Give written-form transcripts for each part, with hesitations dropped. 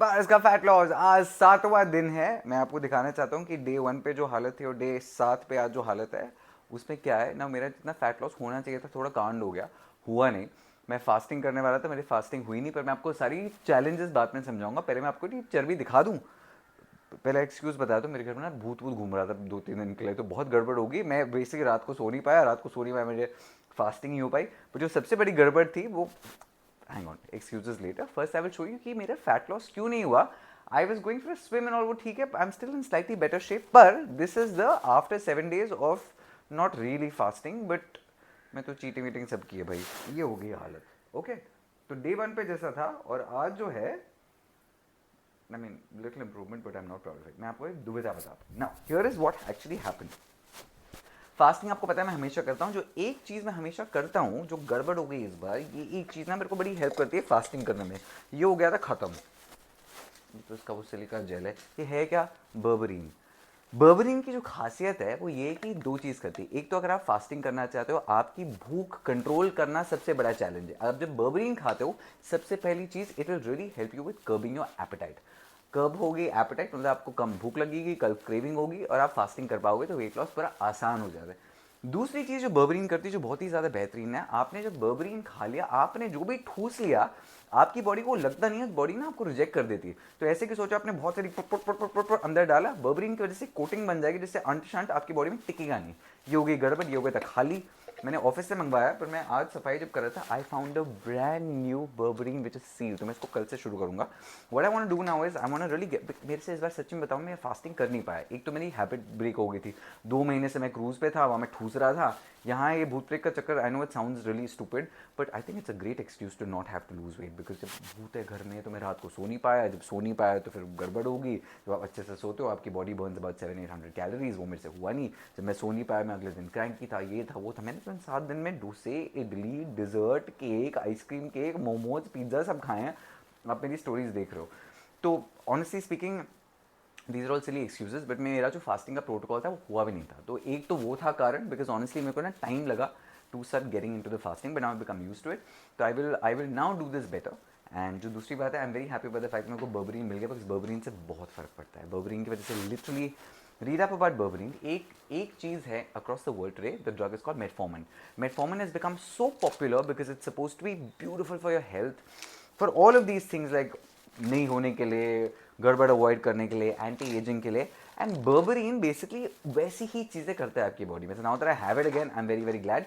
बस का fat loss आज 7वां दिन है। मैं आपको दिखाना चाहता हूँ कि डे 1 पे जो हालत थी और डे 7 पे आज जो हालत है उसमें क्या है ना। मेरा जितना फैट लॉस होना चाहिए था थोड़ा कांड हो गया, हुआ नहीं। मैं फास्टिंग करने वाला था, मेरी फास्टिंग हुई नहीं, पर मैं आपको सारी चैलेंजेस बाद में समझाऊंगा। पहले मैं आपको चर्बी दिखा दूँ। पहले एक्सक्यूज़ बता दो, मेरे घर में ना भूत भूत घूम रहा था 2-3 दिन के लिए, तो बहुत गड़बड़ होगी। मैं बेसिकली रात को सो नहीं पाया, रात को सो नहीं पाया, मुझे फास्टिंग नहीं हो पाई। पर जो सबसे बड़ी गड़बड़ थी वो, hang on, excuses later, first I will show you कि मेरा फैट लॉस क्यों नहीं हुआ। I was going for swim and all, वो ठीक है, I am still in slightly better shape, पर this is the after 7 days of not really fasting, but मैं तो चीटिंग वीटिंग सब की है भाई। ये हो गई हालत। ओके तो डे 1 पे जैसा था और आज जो है, I mean, little improvement, but I'm not proud of it. मैं आपको एक दुविधा बताता हूँ। Now, here is what actually happened. Fasting आपको पता है मैं हमेशा करता हूँ। जो एक चीज़ मैं हमेशा करता हूँ जो गड़बड़ हो गई इस बार, ये एक चीज़ ना मेरे को बड़ी हेल्प करती है फास्टिंग करने में। ये हो गया था ख़त्म। तो इसका वो सिलिका जेल है, ये है क्या? बर्बरीन। बर्बरीन की जो खासियत है वो ये है कि दो चीज़ करती है। एक तो अगर आप फास्टिंग करना चाहते हो, आपकी भूख कंट्रोल करना सबसे बड़ा चैलेंज है। आप जब बर्बरीन खाते हो, सबसे पहली चीज़, it will really help you with curbing your appetite. Curb होगी एपेटाइट, मतलब आपको कम भूख लगेगी, कल क्रेविंग होगी और आप फास्टिंग कर पाओगे, तो वेट लॉस पूरा आसान हो जाता है। दूसरी चीज़ जो बर्बरीन करती है, जो बहुत ही ज़्यादा बेहतरीन है, आपने जब बर्बरीन खा लिया, आपने जो भी ठूस लिया, आपकी बॉडी को लगता नहीं है, बॉडी ना आपको रिजेक्ट कर देती है। तो ऐसे कि सोचो आपने बहुत सारी put put put put put put अंदर डाला, बर्बरीन की वजह से कोटिंग बन जाएगी, जिससे अंट शंट आपकी बॉडी में टिकेगा नहीं। ये हो गई गड़बड़, ये हो गया था खाली। मैंने ऑफिस से मंगवाया, पर मैं आज सफाई जब कर रहा था, I found a brand new berberine which is seal. तो मैं इसको कल से शुरू करूंगा। What I want to do now is I want to really get, मेरे से इस बार सच में बताऊं, मैं फास्टिंग कर नहीं पाया। एक तो मेरी हैबिट ब्रेक हो गई थी। 2 महीने से मैं क्रूज पे था, वहाँ मैं ठूस रहा था। यहाँ ये भूत प्रेत का चक्कर, I know it sounds really stupid, but I think it's a great excuse to not have to lose weight. Because जब भूत है घर में तो मैं रात को सो नहीं पाया, जब सो नहीं पाया तो फिर गड़बड़ होगी। जब आप अच्छे से सोते हो, आपकी बॉडी बर्न्स अबाउट 700-800 कैलोरीज, वो मेरे से हुआ नहीं। जब मैं सो नहीं पाया, मैं अगले दिन क्रैंकी था, ये था वो था। मैंने तो इन 7 दिन में डोसे, idli, dessert, cake, ice cream cake, momos, pizza सब खाए हैं। आप मेरी स्टोरीज देख रहे हो। तो honestly speaking, these are all silly excuses, but मेरा जो फास्टिंग का प्रोटोकॉल था वो हुआ भी नहीं था। तो एक तो वो था कारण, बिकॉज ऑनेस्टली मेरे को ना टाइम लगा to start getting in to the fasting, but now I become use to it. तो I will now do this better. And जो दूसरी बात है, I am very happy by the fact मेरे को बर्बरीन मिल गया, बिकॉज बर्बरीन से बहुत फर्क पड़ता है। बर्बरीन की वजह से literally, read up about berberine. एक चीज़ है across the world today, the drug is called metformin. Metformin has become so popular because it's suppose to be beautiful for your health, for all of these things, like नहीं होने के लिए, गड़बड़ avoid करने के लिए, एंटी एजिंग के लिए। एंड बर्बरीन बेसिकली वैसी ही चीज़ें करता है आपकी बॉडी में। से now that I have it again, I am very very glad.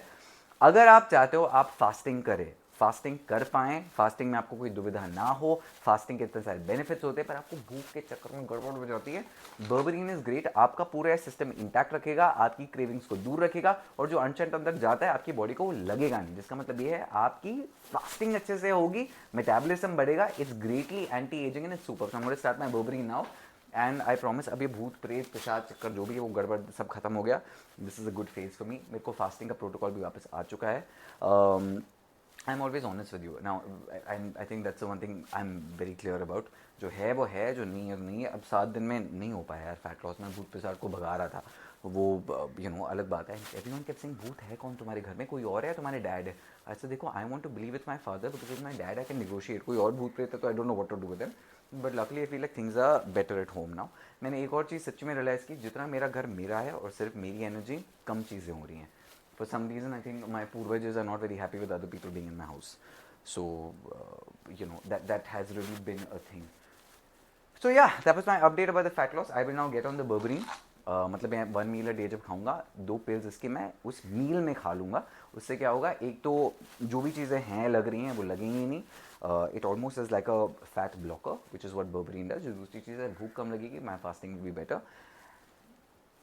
अगर आप चाहते हो आप फास्टिंग करें, फास्टिंग कर पाएँ, फास्टिंग में आपको कोई दुविधा ना हो, फास्टिंग के इतने सारे बेनिफिट्स होते हैं, पर आपको भूख के चक्कर में गड़बड़ हो जाती है, बर्बरीन इज ग्रेट। आपका पूरा सिस्टम इंटैक्ट रखेगा, आपकी क्रेविंग्स को दूर रखेगा, और जो अनशन अंदर जाता है आपकी बॉडी को वो लगेगा नहीं, जिसका मतलब ये है आपकी फास्टिंग अच्छे से होगी, मेटाबॉलिज्म बढ़ेगा, it's greatly anti aging and it's super. So I am going to start my berberine now, and I promise, अब ये भूत प्रेत पिशाच चक्कर जो भी है वो गड़बड़ सब खत्म हो गया। This is a good phase for me. मेरे को फास्टिंग का प्रोटोकॉल भी वापस आ चुका है। I am always honest with you now. I think that's one thing I am very clear about. जो है वो है, जो नहीं है वो नहीं है। अब 7 दिन में नहीं हो पाया यार फैट लॉस। मैं भूत पिशाच को भगा रहा था, वो अलग बात है। एवरीवन केप्ट सेइंग भूत है कौन तुम्हारे घर में, कोई और है, तुम्हारे डैड है। अच्छा देखो, I want to believe with my father, because with my dad I can negotiate. कोई और भूत प्रेत है तो I don't know what to do with them, but luckily I feel like things are better at home now. मैंने एक और चीज़ सच्ची में रियलाइज़ की, जितना मेरा घर मेरा है और सिर्फ मेरी एनर्जी, कम चीज़ें हो रही हैं। For some reason, I think my पूर्वजs are not very happy with other people being in my house. So, that has really been a thing. So yeah, that was my update about the fat loss. I will now get on the berberine. मतलब मैं 1 मील a day जब खाऊंगा, 2 pills इसके मैं उस मील में खा लूँगा। उससे क्या होगा, एक तो जो भी चीज़ें हैं लग रही हैं वो लगेंगी नहीं। It almost is like a fat blocker, which is what berberine does. जो दूसरी चीज़ है, भूख कम लगेगी, my fasting will be better.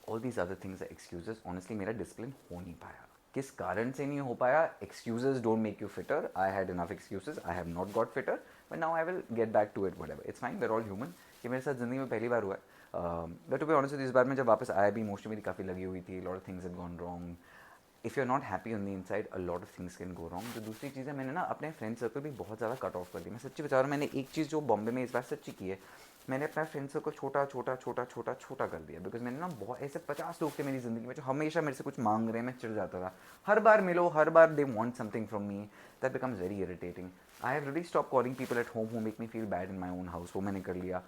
All these other things are excuses. Honestly मेरा डिसिप्लिन हो नहीं पाया। किस कारण से नहीं हो पाया? Excuses don't make you fitter. I had enough excuses, I have not got fitter, but now I will get back to it. Whatever, it's fine, we are all human. ये मेरे साथ ज़िंदगी में पहली बार हुआ है। बट टू बी ऑनेस्ट, इस बार में जब वापस आया भी, इमोशनली मेरी काफ़ी लगी हुई थी। Lot of things had gone wrong. If you are not happy on the inside, a lot of things can go wrong. जो दूसरी चीज़ है, मैंने ना अपने फ्रेंड सर्कल भी बहुत ज़्यादा कट ऑफ कर दी। मैं सच्ची बता रहा हूँ, मैंने एक चीज़ जो बॉम्बे में इस बार सच्ची की है, मैंने अपना फ्रेंड सर्कल छोटा छोटा छोटा छोटा छोटा कर दिया। बिकॉज मैंने ना बहुत ऐसे 50 लोग थे मेरी ज़िंदगी में जो हमेशा मेरे से कुछ मांग रहे हैं, मैं चिढ़ जाता था। हर बार मिलो, हर बार they want something from me, that becomes very irritating. I have really stop calling people at home who make me feel bad in my own house, वो मैंने कर लिया.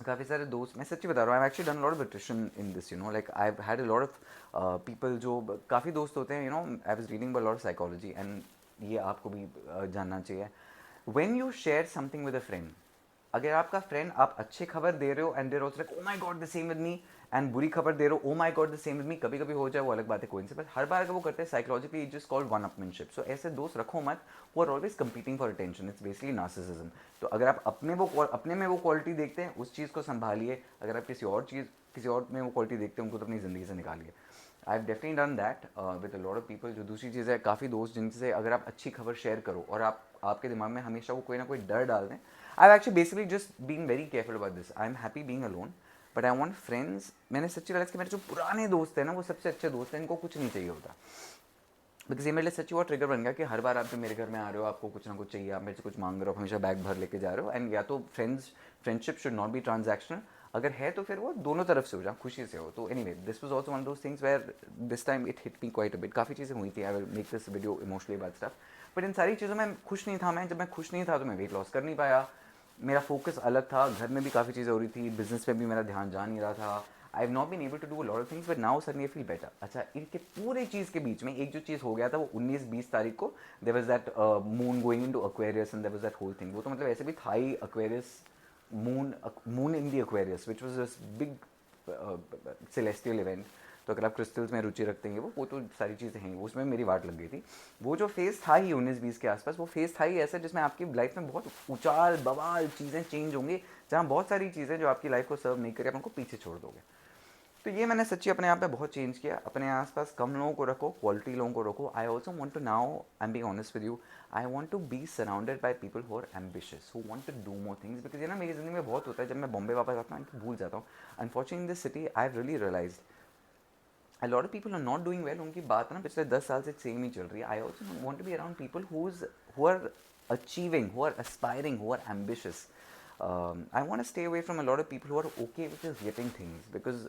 काफ़ी सारे दोस्त, मैं सच्ची बता रहा हूँ, I actually done lot of attrition in this, you know, like I had a lot of people जो काफ़ी दोस्त होते हैं, you know, I was reading a lot of psychology and ये आपको भी जानना चाहिए. When you share something with a friend, अगर आपका फ्रेंड, आप अच्छी खबर दे रहे हो and they're also like oh my god the same with me, and बुरी खबर दे रहे हो ओ my god the same with मी, कभी कभी हो जाए वो अलग बात है, कोइंसिडेंस, बट हर बार अगर वो करते हैं psychologically it just called one upmanship. So ऐसे दोस्त रखो मत वो are always competing for attention, it's basically narcissism. तो अगर आप अपने में वो क्वालिटी देखते हैं उस चीज़ को संभालिए, अगर आप किसी और में वो क्वालिटी देखते हैं उनको तो अपनी ज़िंदगी से निकालिए. I have definitely done that with a lot of people. जो दूसरी चीज़ है, काफ़ी दोस्त जिनसे अगर आप अच्छी खबर शेयर करो और आपके दिमाग में हमेशा वो कोई ना कोई डर डाल दें. I have actually basically just been very careful about this. I am happy being alone but I want friends. मैंने सच्ची रियलाइज कि मेरे जो पुराने दोस्त हैं ना वो सबसे अच्छे दोस्त हैं, इनको कुछ नहीं चाहिए होता. बिकॉज ये मेरे लिए सच्ची हुआ ट्रिगर बन गया कि हर बार आप जब मेरे घर में आ रहे हो आपको कुछ ना कुछ चाहिए, आप मेरे से कुछ मांग रहे हो, हमेशा बैग भर लेके जा रहे हो. एंड या तो friendship should not be transactional, अगर है तो फिर वो दोनों तरफ से हो, जहाँ खुशी से हो. तो anyway this was also one of those things where this time it hit me quite a bit. काफ़ी चीज़ें हुई थी, I will make this video emotionally about stuff, but इन सारी चीज़ों में खुश नहीं था मैं. जब मैं खुश नहीं था तो मैं वेट लॉस कर नहीं पाया, मेरा फोकस अलग था, घर में भी काफ़ी चीज़ें हो रही थी, बिजनेस में भी मेरा ध्यान जा नहीं रहा था. I have not been able to do a lot of things but now suddenly I feel better. अच्छा, इनके पूरे चीज़ के बीच में एक जो चीज़ हो गया था वो 19-20 तारीख को, there was that moon going into Aquarius and there was that whole thing. वो तो मतलब ऐसे भी था ही Aquarius, moon in the Aquarius which was this big celestial event. तो अगर आप क्रिस्टल्स में रुचि रखते हैं वो तो सारी चीज़ें हैं, उसमें मेरी वाट लग गई थी. वो जो फेज़ था ही 19-20 के आसपास, वो फेज़ था ही ऐसा जिसमें आपकी लाइफ में बहुत उछाल बवाल चीज़ें चेंज होंगी, जहाँ बहुत सारी चीज़ें जो आपकी लाइफ को सर्व नहीं करें आप उनको पीछे छोड़ दोगे. तो ये मैंने सच्ची अपने आप में बहुत चेंज किया. अपने आसपास कम लोगों को रखो, क्वालिटी लोगों को रखो. I also want to, now I am being honest with you, I want to be surrounded by people who are ambitious, who want to do more things. Because ये ना मेरी ज़िंदगी में बहुत होता है, जब मैं बॉम्बे वापस आता हूँ तो भूल जाता हूँ. Unfortunately in this city I have really realised a lot of people are not doing well. उनकी बात ना पिछले 10 साल से सेम ही चल रही है. I also want to be around people who are achieving, who are aspiring, who are ambitious. I want to stay away from a lot of people who are okay with just getting things, because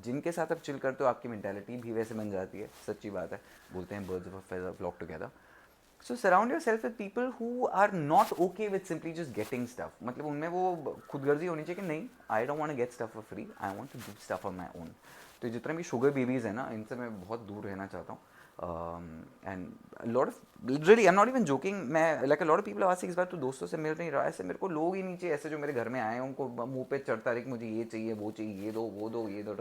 जिनके साथ आप chill करते हो आपकी mentality भी वैसे बन जाती है. सच्ची बात है, बोलते हैं birds of a feather flock together. So surround yourself with people who are not okay with simply just getting stuff. मतलब उनमें वो खुदगर्जी होनी चाहिए कि नहीं, I don't want to get stuff for free, I want to do stuff on my own. तो जितने भी शुगर बेबीज़ हैं ना, इनसे मैं बहुत दूर रहना चाहता हूँ. And lot of, literally I am not even joking, मैं like a lot of people ask इस बार तो दोस्तों से मिल नहीं रहा. ऐसे मेरे को लोग ही नीचे ऐसे जो मेरे घर में आए उनको मुंह पे चढ़ता रहे कि मुझे ये चाहिए वो चाहिए, ये दो वो दो ये दो,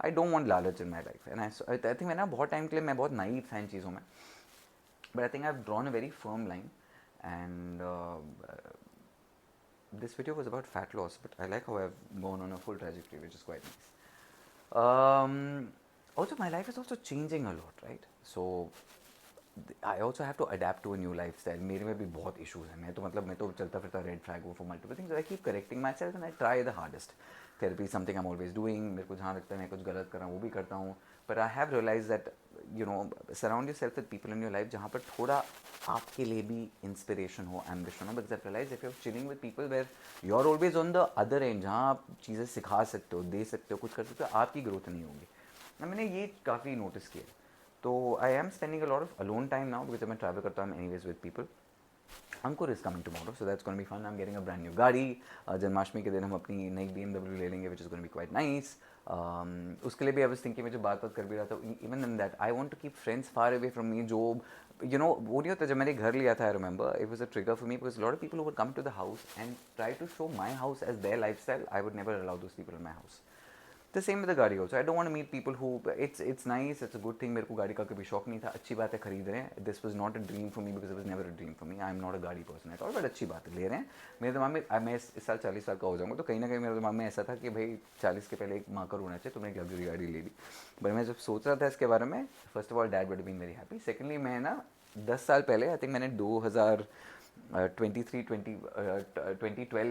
आई डोंट वांट लालच in my life. And I think मैं ना बहुत टाइम के लिए मैं बहुत नाइव था इन चीज़ों में. But I think I've drawn a very firm line, and this video was about fat loss, but I like how I've gone on a full trajectory, which is quite nice. Also, my life is also changing a lot, right? So I also have to adapt to a new lifestyle. मेरे में भी बहुत issues हैं. मैं तो चलता फिरता red flag हूँ for multiple things. So I keep correcting myself and I try the hardest. Therapy is something I'm always doing. मेरे को जहाँ लगता है मैं कुछ गलत कर रहा हूँ वो भी करता हूँ. But I have realized that, you know, surround yourself with people in your life जहाँ पर थोड़ा आपके लिए भी inspiration हो, ambition हो. Because I've realized if you're chilling with people where you're always on the other end, जहाँ आप चीज़ें सिखा सकते हो, दे सकते हो, कुछ कर सकते हो, आपकी growth नहीं होगी. मैंने ये काफ़ी नोटिस किया. तो I am spending a lot of alone time now, because मैं ट्रैवल करता हूँ anyways with people. Ankur is coming tomorrow, so that's gonna be fun. I am getting a brand new गाड़ी. जन्माष्टमी के दिन हम अपनी नई BMW ले लेंगे, which is gonna be quite nice. उसके लिए भी आई वाज थिंकिंग, मैं जो बात कर भी रहा था, even in that I want to keep friends far away from me. जो यू नो वो नहीं होता, जब मैंने घर लिया था, I remember it was a trigger for me, because lot of people would come to the house and try to show my house as their lifestyle. I would never allow those people in my house. The same with the गाड़ी also. I don't want to meet people who, it's nice, it's a good thing. मेरे को गाड़ी का कभी शौक नहीं था. अच्छी बात है खरीद रहे हैं. This was not a dream for me because it was never a dream for me. I am not a गाड़ी person at all. But अच्छी बात है, ले रहे हैं. मेरे दिमाग में, मैं इस साल 40 साल का हो जाऊँगा, तो कहीं ना कहीं मेरे दिमाग में ऐसा था कि भाई 40 के पहले एक मार्कर होना चाहिए, तुमने एक लग्जरी गाड़ी ले ली. बट मैं जब सोच रहा था इसके बारे में, first of all dad would been very happy. Secondly मैं ना 10 साल पहले, आई थिंक मैंने 2012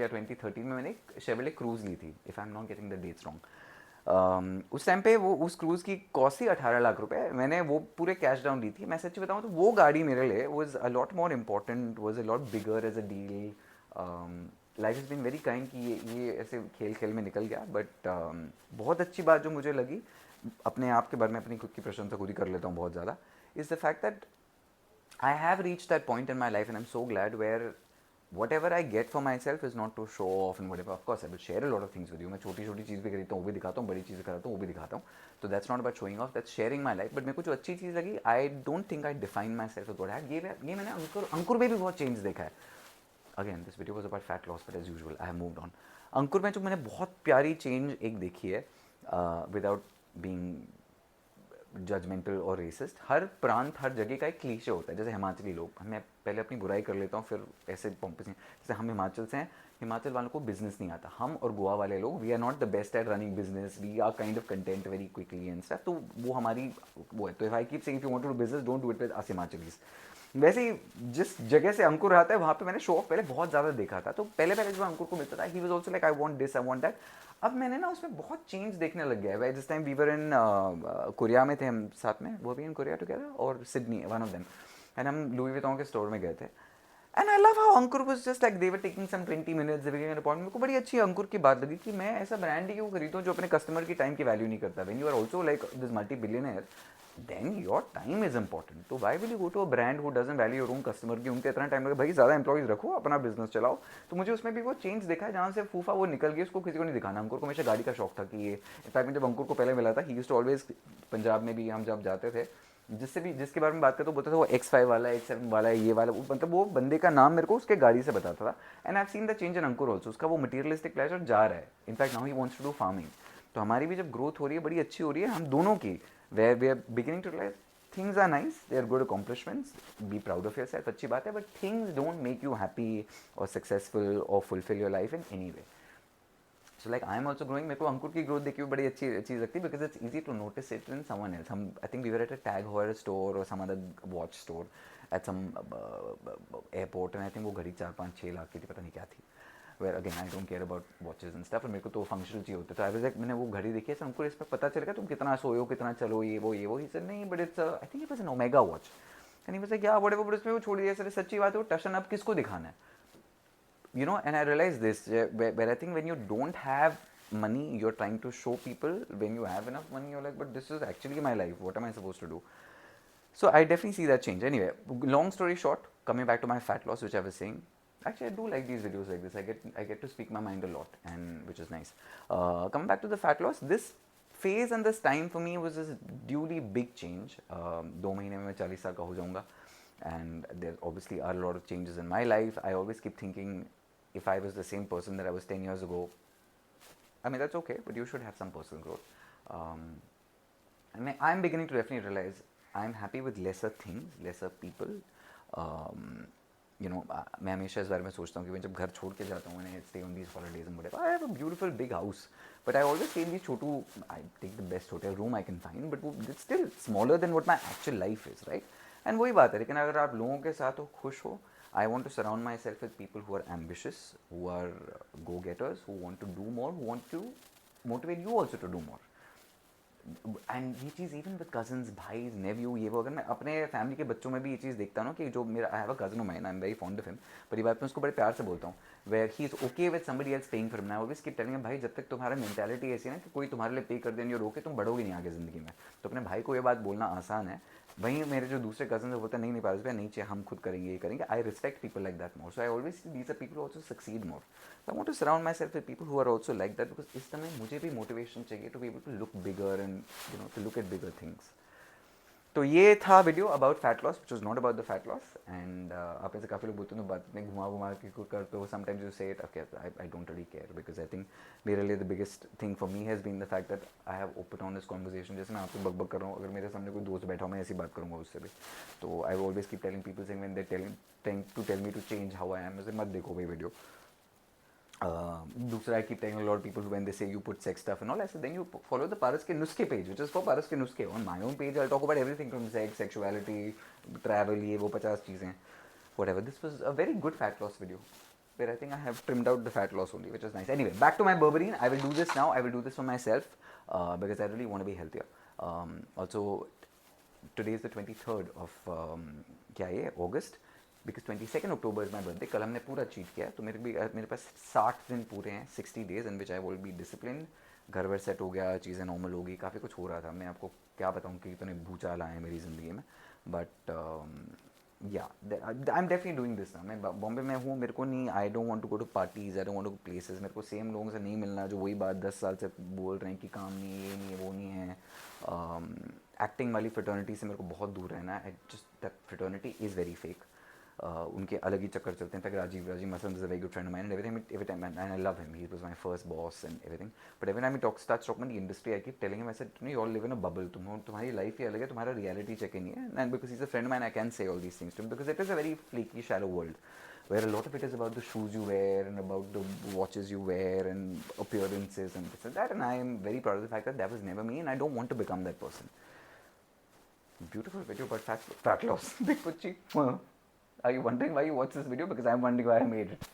या 2013 में मैंने एक शेवरले क्रूज़ ली थी, if I am not getting the dates wrong. उस टाइम पे वो उस क्रूज़ की कॉस्ट थी 18 लाख रुपए. मैंने वो पूरे कैश डाउन ली थी. मैं सच्ची बताऊँ तो वो गाड़ी मेरे लिए was a lot more important, was a lot bigger as a deal. Life is been very kind कि ये ऐसे खेल खेल में निकल गया. बट बहुत अच्छी बात जो मुझे लगी, अपने आप के बारे में अपनी खुद की प्रशंसा खुद ही कर लेता हूँ बहुत ज़्यादा, is the fact that I have reached that point in my life, and I'm so glad, where whatever I get for myself is not to show off and whatever. Of course, I will share a lot of things with you. मैं छोटी छोटी चीज़ भी खरीदता हूँ, वो भी दिखाता हूँ, बड़ी चीज़ें कराता हूँ, वो भी दिखाता हूँ. So that's not about showing off. That's sharing my life. But मेरे को जो अच्छी चीज़ लगी, I don't think I define myself with what I have. ये मैंने अंकुर में भी बहुत चेंज देखा है. Again, this video was about fat loss, but as usual, I have moved on. अंकुर में जो मैंने बहुत प्यारी चेंज एक देखी है, विदाउट बीइंग जजमेंटल और रेसिस्ट. हर प्रांत, हर जगह का एक क्लीशे होता है. जैसे हिमाचली लोग, मैं पहले अपनी बुराई कर लेता हूँ, फिर ऐसे पोंपस. जैसे हम हिमाचल से हैं, हिमाचल वालों को बिजनेस नहीं आता. हम और गोवा वाले लोग, we are not the best at running business, we are kind of content very quickly and stuff. तो वो हमारी वो है. तो if I keep saying if you want to do business, don't do it with us Himachalis. वैसे ही जिस जगह से अंकुर आता है, वहाँ पे मैंने शो ऑफ पहले बहुत ज़्यादा देखा था. तो पहले पहले जब अंकुर को मिलता था, he was also like I want this, I want that. अब मैंने ना उसमें बहुत चेंज देखने लग गया है. जिस time we were in Korea में थे हम साथ में, वो भी इन कोरिया टुगेदर, और Sydney, one of them. And हम लुई विटॉन के स्टोर में गए थे. And I love how Ankur was just like they were taking some 20 minutes, they were giving an appointment. मेरे को बड़ी अच्छी अंकुर की बात लगी कि मैं ऐसा ब्रांड ही क्यों खरीदूं जो अपने कस्टमर की टाइम की वैल्यू नहीं करता. When you are also like this multi billionaire, then your time is important. तो why will you go to a brand who doesn't value your own customer की उनके इतना टाइम लगे. भाई ज़्यादा एम्प्लॉइज रखो, अपना बिजनेस चलाओ. तो मुझे उसमें भी वो चेंज देखा है, जहाँ से फूफा वो निकल गई, उसको किसी को नहीं दिखाना. अंकुर को हमेशा गाड़ी का शौक था कि ये, इनफैक्ट मैं जब अंकुर को पहले मिला था, he used to always, Punjab में भी हम जब जाते थे, जिसके बारे में बात करते तो बोलते थे वो X5 वाला है, X7 वाला है, ये वाला. मतलब वो बंदे का नाम मेरे को उसके गाड़ी से बताता था. And I have seen the change in Ankur also. उसका वो मटीरियलिस्टिक प्लेजर जा रहा है. In fact now he wants to do farming. तो हमारी भी जब ग्रोथ हो रही है, बड़ी अच्छी हो रही है हम दोनों की, where we are beginning to realise things are nice, they are good accomplishments, be proud of yourself, अच्छी बात है, but things don't make you happy or successful or fulfill your life in any way. So like I am also growing. मेरे को अंकुर की growth देखी हुई बड़ी अच्छी चीज़ लगती है, because it's easy to notice it in someone else. हम, I think we were at a Tag Heuer store or some other watch store at some airport, and I think वो घड़ी 4-5-6 लाख की थी, पता नहीं क्या थी. Where again I don't care about watches and stuff, और मेरे को तो फंक्शनल चाहिए होता है. तो आई वाज लाइक, मैंने वो घड़ी देखी है, हमको इसमें पता चलेगा तुम कितना सोए हो, कितना चलो, ये वो. ही सर नहीं, but it's I think it was an omega watch. And he was like, या व्हाटएवर, बट उसमें वो छोड़ दिया. सर सच्ची बात है, वो टशन अब किसको दिखाना है, you know. And I realized this, where I think when you don't have money, you're trying to show people. When you have enough money, you're like, but this is actually my life, what am I supposed to do? So I definitely see that change. Anyway, long story short, coming back to my fat loss, which I was saying, actually I do like these videos like this. I get to speak my mind a lot, and which is nice. Coming back to the fat loss, this phase and this time for me was this duly big change. 2 महीने में मैं 40 साल का हो जाऊंगा, and there obviously are a lot of changes in my life. I always keep thinking, if I was the same person that I was 10 years ago, I mean, that's okay, but you should have some personal growth. And I'm beginning to definitely realize I'm happy with lesser things, lesser people. You know, मैं हमेशा इस बारे में सोचता हूँ कि मैं जब घर छोड़ के जाता हूँ, and I stay on these holidays and whatever, I have a beautiful big house, but I always stay in these Chhotu, I take the best hotel room I can find, but it's still smaller than what my actual life is, right? And वही बात है. लेकिन अगर आप लोगों के साथ हो, खुश हो, I want to surround myself with people who are ambitious, who are go-getters, who want to do more, who want to motivate you also to do more. And ये चीज़ इवन विद कजन्स, भाई, nephew, ये वो. अगर मैं अपने family के बच्चों में भी ये चीज़ देखता हूँ ना, कि जो मेरा, I have a cousin of mine, I am very fond of him, पर ये बात मैं उसको बड़े प्यार से बोलता हूँ, where he is okay with somebody else paying for him. I always keep telling him, भाई जब तक तुम्हारा मेंटालिटी ऐसी है ना कि कोई तुम्हारे लिए पे कर दे, और रोके, तुम बढ़ोगे नहीं आगे ज़िंदगी में. तो अपने भाई को ये बात बोलना आसान है. वहीं मेरे जो दूसरे कजन है बोलते हैं, नहीं पारस भाई, नहीं चाहिए, हम खुद करेंगे, ये करेंगे. I respect people like that more. So I always see these are people also succeed more. So I want to surround myself with people who are also like that, because इस समय मुझे भी मोटिवेशन चाहिए to be able to look bigger and, you know, to look at bigger things. तो ये था video about fat loss, which was not about the fat loss. And आप ऐसे काफ़ी लोग बोलते हैं, बात में घुमा घुमा के करते हो, sometimes you say it, okay, I don't really care, because I think मेरे लिए the biggest thing for me has been the fact that I have open on this conversation. जैसे मैं आपसे बक कर रहा हूँ, अगर मेरे सामने कोई दोस्त बैठा हो, मैं ऐसी बात करूँगा उससे भी. तो I always keep telling people saying when they telling to tell me to change how I am, मत देखो भाई वीडियो. दूसरा, I keep telling a lot of people when they say you put sex stuff and all, I said then you follow the Paras Ke Nuske page, which is for Paras Ke Nuske. On my own page, I'll talk about everything from sex, sexuality, travel, ये वो 50 चीज़ें, whatever. This was a very good fat loss video, where I think I have trimmed out the fat loss only, which is nice. Anyway, back to my berberine. I will do this now. I will do this for myself, because I really want to be healthier. Also, today is the 23rd of क्या ये August. Because 22 October is my birthday. कल हमने पूरा cheat किया, तो मेरे पास 60 दिन पूरे हैं, 60 days in which I will be discipline. घर वर सेट हो गया, चीज़ें नॉर्मल हो गई, काफ़ी कुछ हो रहा था. मैं आपको क्या बताऊँ कि इतने भूचाल आए हैं मेरी ज़िंदगी में, but I'm definitely doing this now. मैं बॉम्बे में हूँ, मेरे को नहीं, I don't want to go to parties, I don't want to go places, मेरे को सेम लोगों से नहीं मिलना जो वही बात 10 साल से बोल रहे हैं कि काम नहीं है, ये नहीं है, वो नहीं है. एक्टिंग वाली फ्रेटर्निटी से मेरे को बहुत दूर रहना है. Just that fraternity is very fake. उनके अलग ही चक्कर चलते हैं. तक Rajeev Masand is a very good friend of mine and every time and I love him, he was my first boss and everything. But every time he talks starts talking the industry, I keep telling him, I said you all live in a bubble, तुम्हारी life ही अलग है, तुम्हारा reality check ही नहीं है. And because he is a friend of mine, I can say all these things to him because it is a very flaky shallow world where a lot of it is about the shoes you wear and about the watches you wear and appearances and this and that, and I am very proud of the fact that that was never me and I don't want to become that person. Beautiful video about fat loss. Big Pucci. Are you wondering why you watch this video? Because I'm wondering why I made it.